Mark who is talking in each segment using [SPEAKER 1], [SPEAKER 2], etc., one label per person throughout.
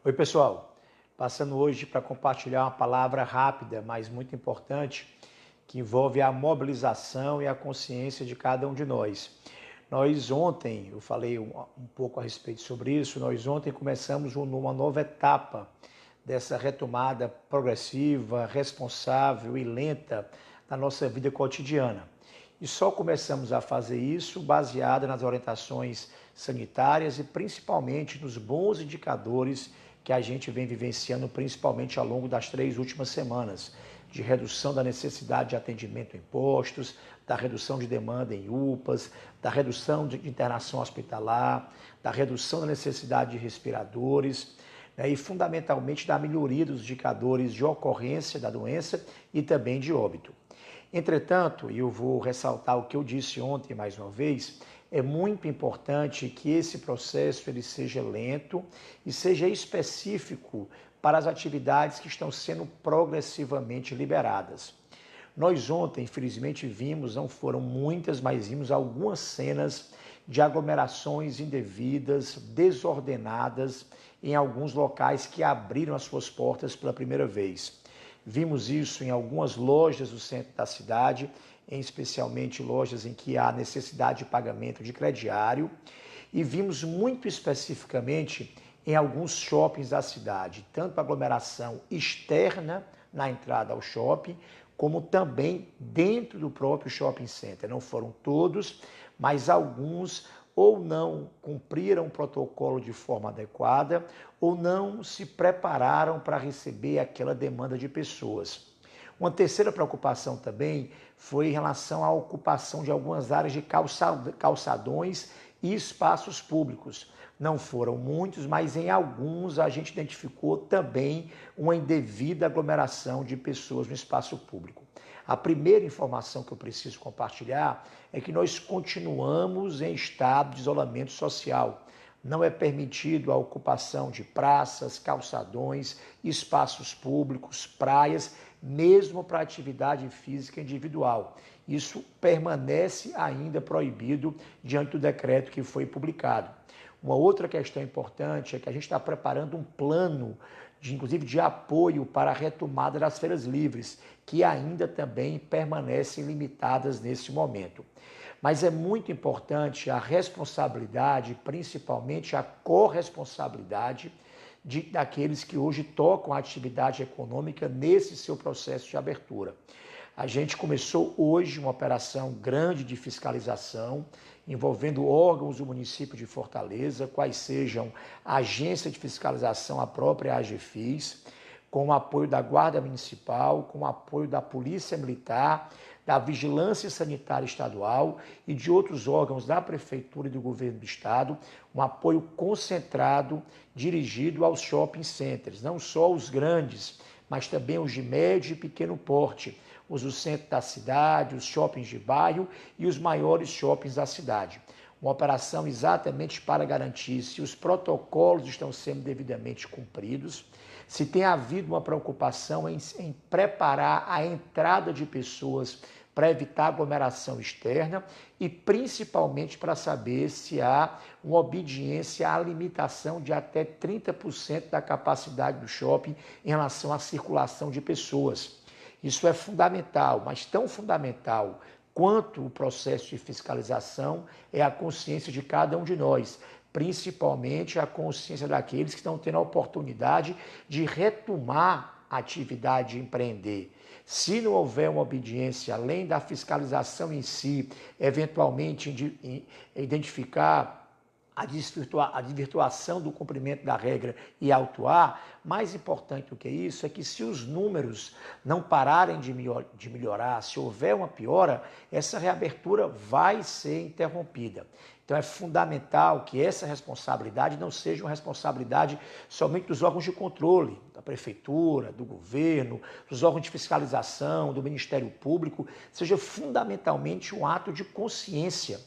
[SPEAKER 1] Oi, pessoal. Passando hoje para compartilhar uma palavra rápida, mas muito importante, que envolve a mobilização e a consciência de cada um de nós. Nós ontem, eu falei um pouco a respeito sobre isso, nós ontem começamos uma nova etapa dessa retomada progressiva, responsável e lenta da nossa vida cotidiana. E só começamos a fazer isso baseado nas orientações sanitárias e principalmente nos bons indicadores que a gente vem vivenciando, principalmente ao longo das 3 últimas semanas, de redução da necessidade de atendimento em postos, da redução de demanda em UPAs, da redução de internação hospitalar, da redução da necessidade de respiradores, né, e fundamentalmente da melhoria dos indicadores de ocorrência da doença e também de óbito. Entretanto, e eu vou ressaltar o que eu disse ontem mais uma vez, é muito importante que esse processo ele seja lento e seja específico para as atividades que estão sendo progressivamente liberadas. Nós ontem, infelizmente, vimos, não foram muitas, mas vimos algumas cenas de aglomerações indevidas, desordenadas, em alguns locais que abriram as suas portas pela primeira vez. Vimos isso em algumas lojas do centro da cidade, especialmente lojas em que há necessidade de pagamento de crediário, e vimos muito especificamente em alguns shoppings da cidade, tanto aglomeração externa na entrada ao shopping, como também dentro do próprio shopping center. Não foram todos, mas alguns ou não cumpriram o protocolo de forma adequada ou não se prepararam para receber aquela demanda de pessoas. Uma terceira preocupação também foi em relação à ocupação de algumas áreas de calçadões e espaços públicos. Não foram muitos, mas em alguns a gente identificou também uma indevida aglomeração de pessoas no espaço público. A primeira informação que eu preciso compartilhar é que nós continuamos em estado de isolamento social. Não é permitido a ocupação de praças, calçadões, espaços públicos, praias, mesmo para atividade física individual. Isso permanece ainda proibido diante do decreto que foi publicado. Uma outra questão importante é que a gente está preparando um plano, inclusive de apoio para a retomada das feiras livres, que ainda também permanecem limitadas nesse momento. Mas é muito importante a responsabilidade, principalmente a corresponsabilidade daqueles que hoje tocam a atividade econômica nesse seu processo de abertura. A gente começou hoje uma operação grande de fiscalização, envolvendo órgãos do município de Fortaleza, quais sejam a agência de fiscalização, a própria AGFIS, com o apoio da Guarda Municipal, com o apoio da Polícia Militar, da Vigilância Sanitária Estadual e de outros órgãos da Prefeitura e do Governo do Estado, um apoio concentrado dirigido aos shopping centers, não só os grandes, mas também os de médio e pequeno porte, os do centro da cidade, os shoppings de bairro e os maiores shoppings da cidade. Uma operação exatamente para garantir se os protocolos estão sendo devidamente cumpridos, se tem havido uma preocupação em preparar a entrada de pessoas para evitar aglomeração externa e principalmente para saber se há uma obediência à limitação de até 30% da capacidade do shopping em relação à circulação de pessoas. Isso é fundamental, mas tão fundamental quanto o processo de fiscalização é a consciência de cada um de nós, principalmente a consciência daqueles que estão tendo a oportunidade de retomar a atividade de empreender. Se não houver uma obediência, além da fiscalização em si, eventualmente identificar a desvirtuação do cumprimento da regra e autuar, mais importante do que isso é que se os números não pararem de melhorar, se houver uma piora, essa reabertura vai ser interrompida. Então é fundamental que essa responsabilidade não seja uma responsabilidade somente dos órgãos de controle, da prefeitura, do governo, dos órgãos de fiscalização, do Ministério Público, seja fundamentalmente um ato de consciência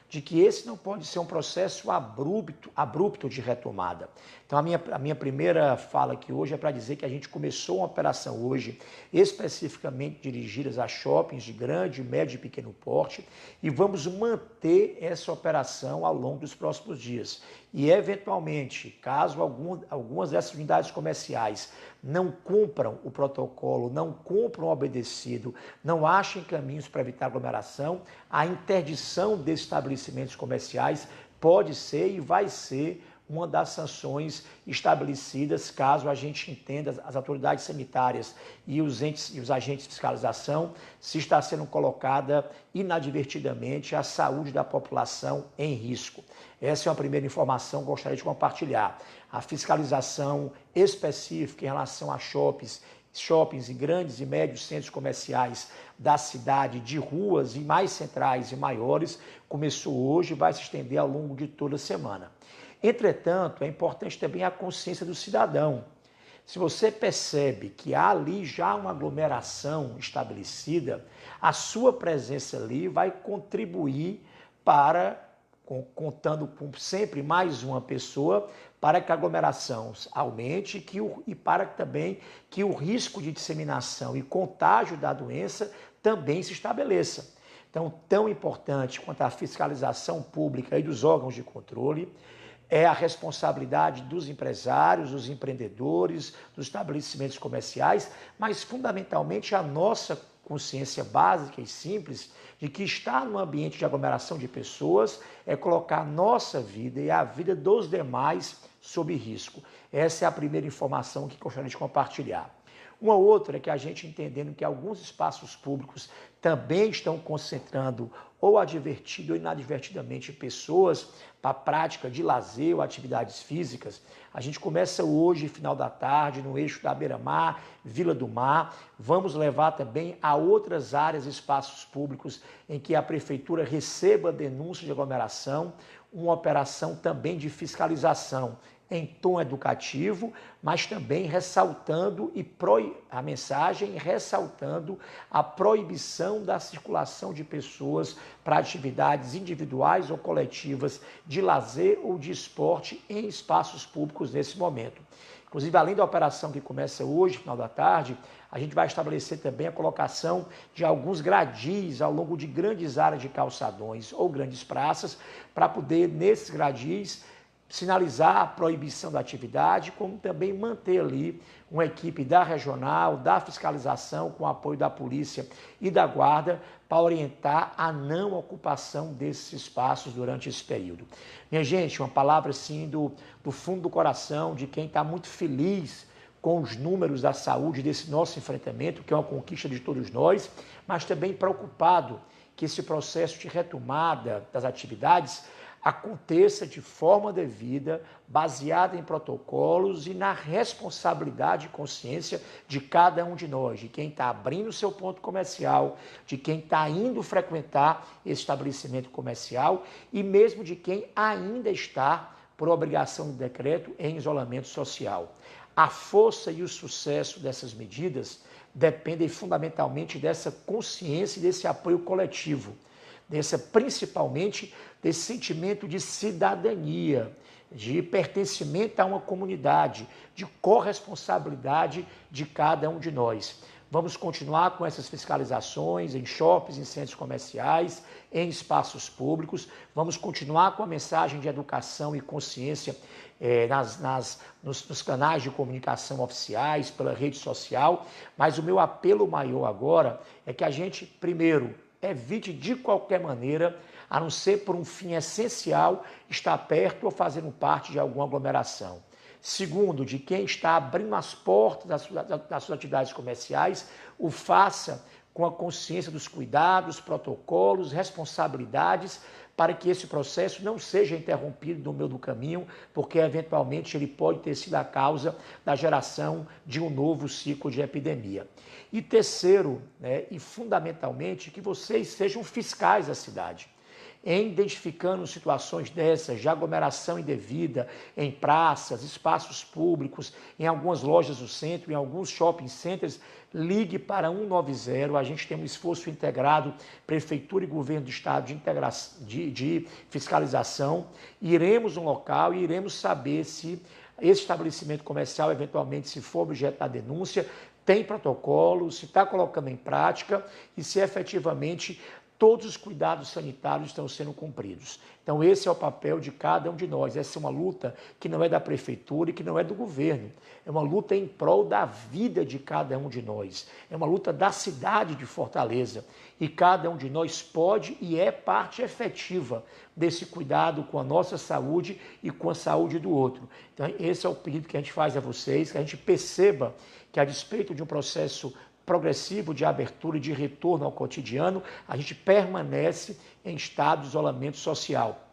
[SPEAKER 1] de que esse não pode ser um processo abrupto de retomada. Então, a minha primeira fala aqui hoje é para dizer que a gente começou uma operação hoje especificamente dirigida a shoppings de grande, médio e pequeno porte e vamos manter essa operação ao longo dos próximos dias. e, eventualmente, caso algumas dessas unidades comerciais não cumpram o protocolo, não cumpram o obedecido, não achem caminhos para evitar aglomeração, a interdição desses estabelecimentos comerciais pode ser e vai ser uma das sanções estabelecidas caso a gente entenda, as autoridades sanitárias e os agentes de fiscalização, se está sendo colocada inadvertidamente a saúde da população em risco. Essa é uma primeira informação que eu gostaria de compartilhar. A fiscalização específica em relação a shoppings e grandes e médios centros comerciais da cidade, de ruas e mais centrais e maiores, começou hoje e vai se estender ao longo de toda a semana. Entretanto, é importante também a consciência do cidadão. Se você percebe que há ali já uma aglomeração estabelecida, a sua presença ali vai contribuir para, contando com sempre mais uma pessoa, para que a aglomeração aumente e para também que o risco de disseminação e contágio da doença também se estabeleça. Então, tão importante quanto a fiscalização pública e dos órgãos de controle, é a responsabilidade dos empresários, dos empreendedores, dos estabelecimentos comerciais, mas fundamentalmente a nossa consciência básica e simples de que estar num ambiente de aglomeração de pessoas é colocar a nossa vida e a vida dos demais sob risco. Essa é a primeira informação que gostaria de compartilhar. Uma outra é que a gente entendendo que alguns espaços públicos também estão concentrando ou advertido ou inadvertidamente pessoas para a prática de lazer ou atividades físicas. A gente começa hoje, final da tarde, no eixo da Beira-Mar, Vila do Mar. Vamos levar também a outras áreas e espaços públicos em que a prefeitura receba denúncia de aglomeração, uma operação também de fiscalização em tom educativo, mas também ressaltando a mensagem ressaltando a proibição da circulação de pessoas para atividades individuais ou coletivas de lazer ou de esporte em espaços públicos nesse momento. Inclusive, além da operação que começa hoje, final da tarde, a gente vai estabelecer também a colocação de alguns gradis ao longo de grandes áreas de calçadões ou grandes praças, para poder, nesses gradis, sinalizar a proibição da atividade, como também manter ali uma equipe da regional, da fiscalização, com apoio da polícia e da guarda, para orientar a não ocupação desses espaços durante esse período. Minha gente, uma palavra assim do fundo do coração de quem está muito feliz com os números da saúde desse nosso enfrentamento, que é uma conquista de todos nós, mas também preocupado que esse processo de retomada das atividades aconteça de forma devida, baseada em protocolos e na responsabilidade e consciência de cada um de nós, de quem está abrindo seu ponto comercial, de quem está indo frequentar esse estabelecimento comercial e mesmo de quem ainda está, por obrigação do decreto, em isolamento social. A força e o sucesso dessas medidas dependem fundamentalmente dessa consciência e desse apoio coletivo, principalmente desse sentimento de cidadania, de pertencimento a uma comunidade, de corresponsabilidade de cada um de nós. Vamos continuar com essas fiscalizações em shoppings, em centros comerciais, em espaços públicos. Vamos continuar com a mensagem de educação e consciência nos canais de comunicação oficiais, pela rede social. Mas o meu apelo maior agora é que a gente, primeiro, evite de qualquer maneira, a não ser por um fim essencial, estar perto ou fazendo parte de alguma aglomeração. Segundo, de quem está abrindo as portas das suas atividades comerciais, o faça com a consciência dos cuidados, protocolos, responsabilidades, para que esse processo não seja interrompido no meio do caminho, porque eventualmente ele pode ter sido a causa da geração de um novo ciclo de epidemia. E terceiro, e fundamentalmente, que vocês sejam fiscais da cidade. Em identificando situações dessas, de aglomeração indevida em praças, espaços públicos, em algumas lojas do centro, em alguns shopping centers, ligue para 190, a gente tem um esforço integrado, Prefeitura e Governo do Estado de fiscalização, iremos no local e iremos saber se esse estabelecimento comercial, eventualmente, se for objeto da denúncia, tem protocolo, se está colocando em prática e se efetivamente todos os cuidados sanitários estão sendo cumpridos. Então esse é o papel de cada um de nós. Essa é uma luta que não é da prefeitura e que não é do governo. É uma luta em prol da vida de cada um de nós. É uma luta da cidade de Fortaleza. E cada um de nós pode e é parte efetiva desse cuidado com a nossa saúde e com a saúde do outro. Então esse é o pedido que a gente faz a vocês, que a gente perceba que a despeito de um processo progressivo de abertura e de retorno ao cotidiano, a gente permanece em estado de isolamento social.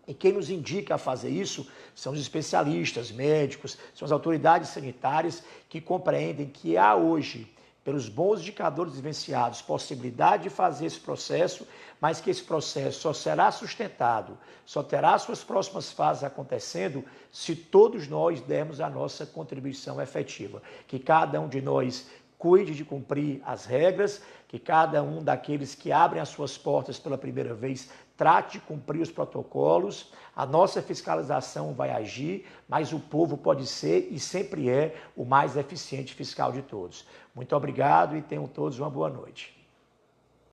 [SPEAKER 1] E quem nos indica a fazer isso são os especialistas, médicos, são as autoridades sanitárias que compreendem que há hoje, pelos bons indicadores vivenciados, possibilidade de fazer esse processo, mas que esse processo só será sustentado, só terá suas próximas fases acontecendo se todos nós dermos a nossa contribuição efetiva. Que cada um de nós cuide de cumprir as regras, que cada um daqueles que abrem as suas portas pela primeira vez trate de cumprir os protocolos. A nossa fiscalização vai agir, mas o povo pode ser e sempre é o mais eficiente fiscal de todos. Muito obrigado e tenham todos uma boa noite.